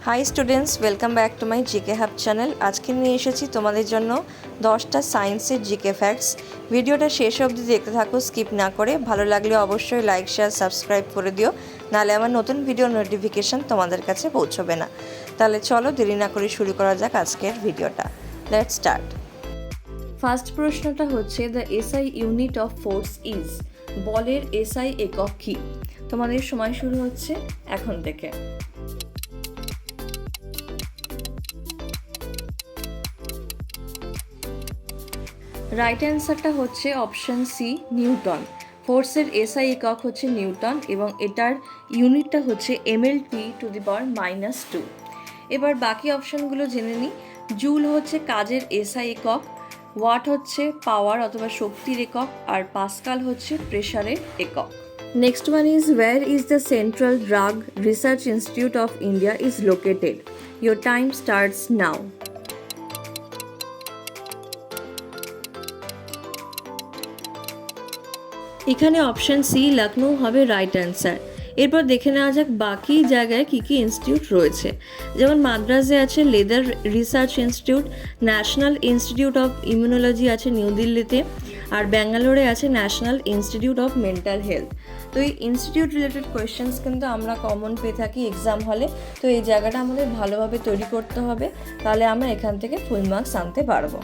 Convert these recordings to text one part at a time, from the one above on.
High students, welcome back to my GK hub channel. আজকে নিয়ে এসেছি তোমাদের জন্য 10টা সায়েন্সের জিকে ফ্যাক্টস। ভিডিওটা শেষ অবধি দেখতে থাকো, স্কিপ না করে। ভালো লাগলে অবশ্যই লাইক, শেয়ার, সাবস্ক্রাইব করে দিও, নাহলে আমার নতুন ভিডিও নোটিফিকেশান তোমাদের কাছে পৌঁছবে না। তাহলে চলো দেরি না করে শুরু করা যাক আজকের ভিডিওটা। Let's start. ফার্স্ট প্রশ্নটা হচ্ছে, the SI unit of force is. বলের এসআই একক কী? তোমাদের সময় শুরু হচ্ছে এখন থেকে। রাইট অ্যান্সারটা হচ্ছে অপশান সি, নিউটন। ফোর্সের এসআই একক হচ্ছে নিউটন এবং এটার ইউনিটটা হচ্ছে mL/2। এবার বাকি অপশানগুলো জেনে নিই। জুল হচ্ছে কাজের এসআই একক, ওয়াট হচ্ছে পাওয়ার অথবা শক্তির একক, আর পাস্কাল হচ্ছে প্রেশারের একক। Next one is, where is the central drug research institute of India is located? Your time starts now. এখানে অপশান সি, লখনৌ হবে রাইট অ্যান্সার। এরপর দেখে নেওয়া যাক বাকি জায়গায় কী কী ইনস্টিটিউট রয়েছে। যেমন মাদ্রাজে আছে leather research institute, national institute of immunology আছে নিউ দিল্লিতে, আর ব্যাঙ্গালোরে আছে national institute of mental health. তো এই ইনস্টিটিউট রিলেটেড কোয়েশ্চেন্স কিন্তু আমরা কমন পেয়ে থাকি এক্সাম হলে। তো এই জায়গাটা আমাদের ভালোভাবে তৈরি করতে হবে, তাহলে আমরা এখান থেকে ফুল মার্কস আনতে পারবো।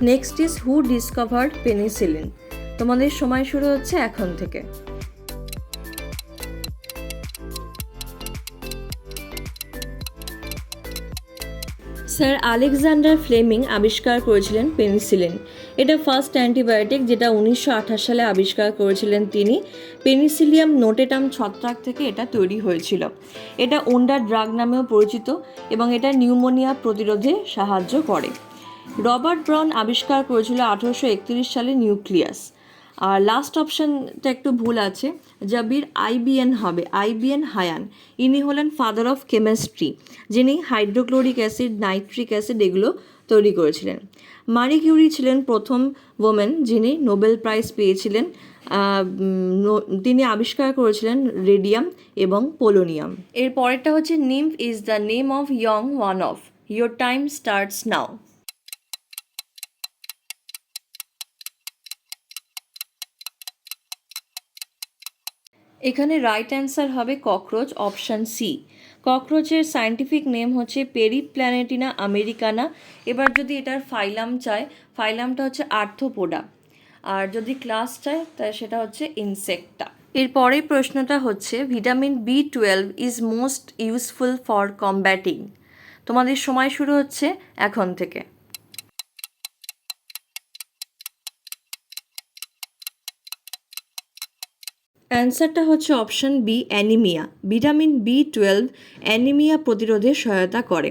Next is, who discovered penicillin? তোমাদের সময় শুরু হচ্ছে এখন থেকে। স্যার আলেকজান্ডার ফ্লেমিং আবিষ্কার করেছিলেন পেনিসিলিন। এটা ফার্স্ট অ্যান্টিবায়োটিক যেটা 1928 সালে আবিষ্কার করেছিলেন তিনি। পেনিসিলিয়াম নোটেটাম ছত্রাক থেকে এটা তৈরি হয়েছিল। এটা ওন্ডার ড্রাগ নামেও পরিচিত এবং এটা নিউমোনিয়া প্রতিরোধে সাহায্য করে। রবার্ট ব্রাউন আবিষ্কার করেছিল 1831 সালে নিউক্লিয়াস। আর লাস্ট অপশানটা একটু ভুল আছে, জাবির আইবিএন হবে, আইবিএন হায়ান। ইনি হলেন ফাদার অফ কেমিস্ট্রি, যিনি হাইড্রোক্লোরিক অ্যাসিড, নাইট্রিক অ্যাসিড এগুলো তৈরি করেছিলেন। মারি কিউরি ছিলেন প্রথম ওমেন যিনি নোবেল প্রাইজ পেয়েছিলেন। তিনি আবিষ্কার করেছিলেন রেডিয়াম এবং পোলোনিয়াম। এর পরেরটা হচ্ছে, nymph is the name of young one of? Your time starts now. এখানে রাইট অ্যান্সার হবে ককরোচ, অপশান সি। ককরোচের সায়েন্টিফিক নেম হচ্ছে পেরিপ্ল্যানেটিনা আমেরিকানা। এবার যদি এটার ফাইলাম চায়, ফাইলামটা হচ্ছে আর্থ্রোপোডা, আর যদি ক্লাস চায় তাই সেটা হচ্ছে ইনসেক্টা। এর পরের প্রশ্নটা হচ্ছে, vitamin B12 is most useful for combating? তোমাদের সময় শুরু হচ্ছে এখন থেকে। অ্যান্সারটা হচ্ছে option B, anaemia. Vitamin B12 anaemia প্রতিরোধে সহায়তা করে।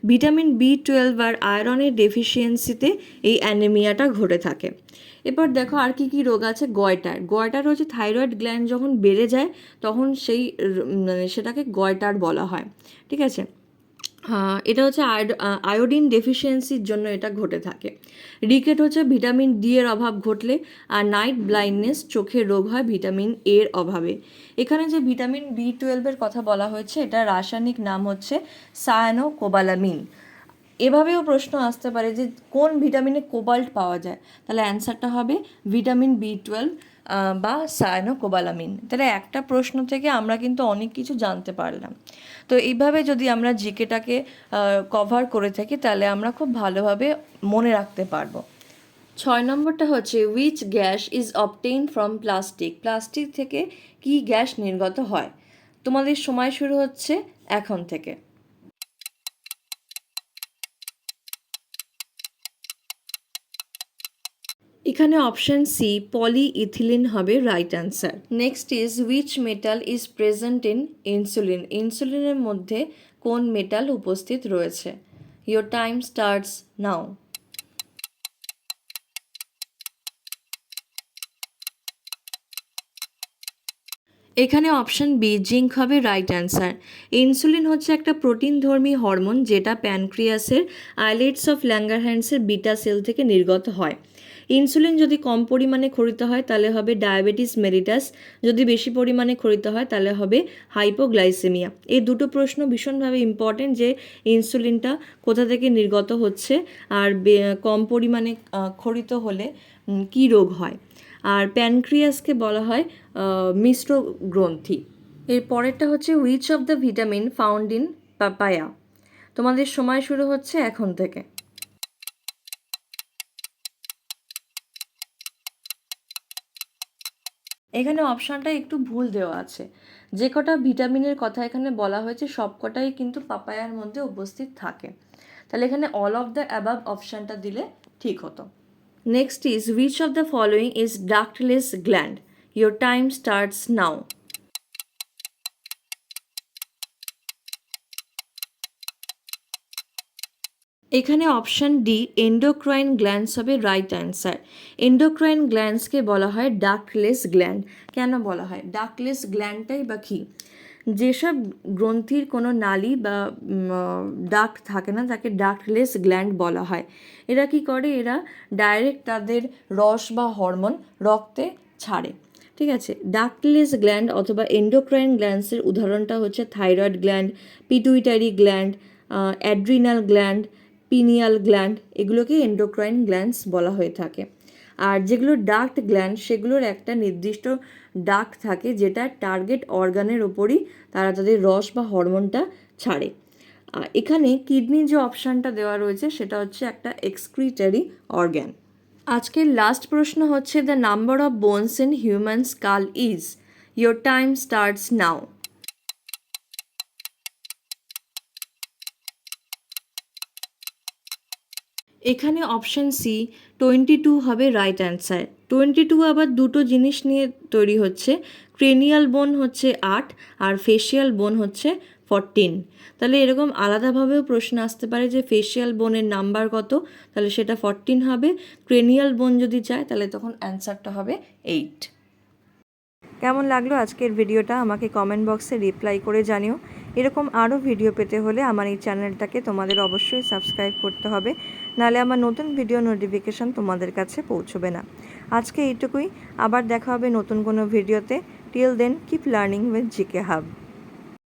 ভিটামিন B12 আর আয়রনের ডেফিসিয়েন্সিতে এই অ্যানিমিয়াটা ঘটে থাকে। এবার দেখো আর কি কি রোগ আছে। গয়টার, গয়টার হচ্ছে থাইরয়েড গ্ল্যান্ড যখন বেড়ে যায় তখন সেটাকে গয়টার বলা হয়, ঠিক আছে। এটা হচ্ছে আয়োডিন ডেফিসিয়েন্সির জন্য এটা ঘটে থাকে। রিকেট হচ্ছে ভিটামিন ডি এর অভাব ঘটলে, আর নাইট ব্লাইন্ডনেস চোখের রোগ হয় ভিটামিন এর অভাবে। এখানে যে ভিটামিন B12 কথা বলা হয়েছে এটার রাসায়নিক নাম হচ্ছে সায়ানোকোবালামিন। এভাবেও প্রশ্ন আসতে পারে যে কোন ভিটামিনে কোবাল্ট পাওয়া যায়, তাহলে অ্যান্সারটা হবে ভিটামিন B12 বা সায়ানোকোবালামিন। তাহলে একটা প্রশ্ন থেকে আমরা কিন্তু অনেক কিছু জানতে পারলাম। তো এইভাবে যদি আমরা জিকেটাকে কভার করে থাকি তাহলে আমরা খুব ভালোভাবে মনে রাখতে পারবো। 6 নম্বরটা হচ্ছে, which gas is obtain from plastic? Plastic থেকে কি গ্যাস নির্গত হয়? তোমাদের সময় শুরু হচ্ছে এখন থেকে। এখানে অপশান সি, পলিইথিলিন হবে right answer. Next is, which metal is present in insulin? ইনসুলিনের মধ্যে কোন মেটাল উপস্থিত রয়েছে? Your time starts now. এখানে অপশান বি, জিঙ্ক হবে রাইট অ্যান্সার। ইনসুলিন হচ্ছে একটা প্রোটিনধর্মী হরমোন যেটা প্যানক্রিয়াসের আইলেটস অফ ল্যাঙ্গারহ্যান্সের বিটা সেল থেকে নির্গত হয়। ইনসুলিন যদি কম পরিমাণে ক্ষরিত হয় তাহলে হবে ডায়াবেটিস মেলিটাস, যদি বেশি পরিমাণে ক্ষরিত হয় তাহলে হবে হাইপোগ্লাইসেমিয়া। এই দুটো প্রশ্ন ভীষণভাবে ইম্পর্টেন্ট, যে ইনসুলিনটা কোথা থেকে নির্গত হচ্ছে আর কম পরিমাণে ক্ষরিত হলে কী রোগ হয়। আর প্যানক্রিয়াসকে বলা হয় মিশ্র গ্রন্থি। এর পরেরটা হচ্ছে which of the vitamin found in papaya. তোমাদের সময় শুরু হচ্ছে এখন থেকে। এখানে অপশানটা একটু ভুল দেওয়া আছে, যে কটা ভিটামিনের কথা এখানে বলা হয়েছে সব কটাই কিন্তু পাপায়ার মধ্যে উপস্থিত থাকে, তাহলে এখানে অল অফ দ্য অ্যাবাভ অপশানটা দিলে ঠিক হতো। Next is which of the following is ductless gland. Your time starts now. এখানে অপশান ডি এন্ডোক্রাইন গ্ল্যান্ডস হবে রাইট অ্যান্সার। এন্ডোক্রাইন গ্ল্যান্ডসকে বলা হয় ডাক্টলেস গ্ল্যান্ড। কেন বলা হয় ডাক্টলেস গ্ল্যান্ডটাই বা কী? যেসব গ্রন্থির কোনো নালী বা ডাক্ট থাকে না তাকে ডাক্টলেস গ্ল্যান্ড বলা হয়। এরা কি করে, এরা ডাইরেক্ট তাদের রস বা হরমোন রক্তে ছাড়ে। ঠিক আছে, ডাক্টলেস গ্ল্যান্ড অথবা এন্ডোক্রাইন গ্ল্যান্ডসের উদাহরণটা হচ্ছে thyroid gland, pituitary gland, adrenal gland, pineal gland, এগুলোকে এন্ডোক্রাইন গ্ল্যান্ডস বলা হয়ে থাকে। আর যেগুলো ডাক্ট গ্ল্যান্ড সেগুলোর একটা নির্দিষ্ট ডাক্ট থাকে যেটা টার্গেট অর্গানের ওপরই তারা তাদের রস বা হরমোনটা ছাড়ে। এখানে কিডনি যে অপশানটা দেওয়া রয়েছে সেটা হচ্ছে একটা এক্সক্রিটারি অর্গ্যান। আজকের লাস্ট প্রশ্ন হচ্ছে the number of bones in human skull is. Your time starts now. এখানে অপশান সি 22 হবে রাইট অ্যান্সার। 22 আবার দুটো জিনিস নিয়ে তৈরি হচ্ছে, ক্রেনিয়াল বোন হচ্ছে 8 আর ফেশিয়াল বোন হচ্ছে 14। তাহলে এরকম আলাদাভাবেও প্রশ্ন আসতে পারে যে ফেশিয়াল বোনের নাম্বার কত, তাহলে সেটা 14 হবে। ক্রেনিয়াল বোন যদি চায় তাহলে তখন অ্যান্সারটা হবে 8। কেমন লাগলো আজকের ভিডিওটা আমাকে কমেন্ট বক্সে রিপ্লাই করে জানিও। এরকম আরও ভিডিও পেতে হলে আমার এই চ্যানেলটাকে তোমাদের অবশ্যই সাবস্ক্রাইব করতে হবে, নাহলে আমার নতুন ভিডিও নোটিফিকেশান তোমাদের কাছে পৌঁছবে না। আজকে এইটুকুই, আবার দেখা হবে নতুন কোনো ভিডিওতে। Till then keep learning with GK hub.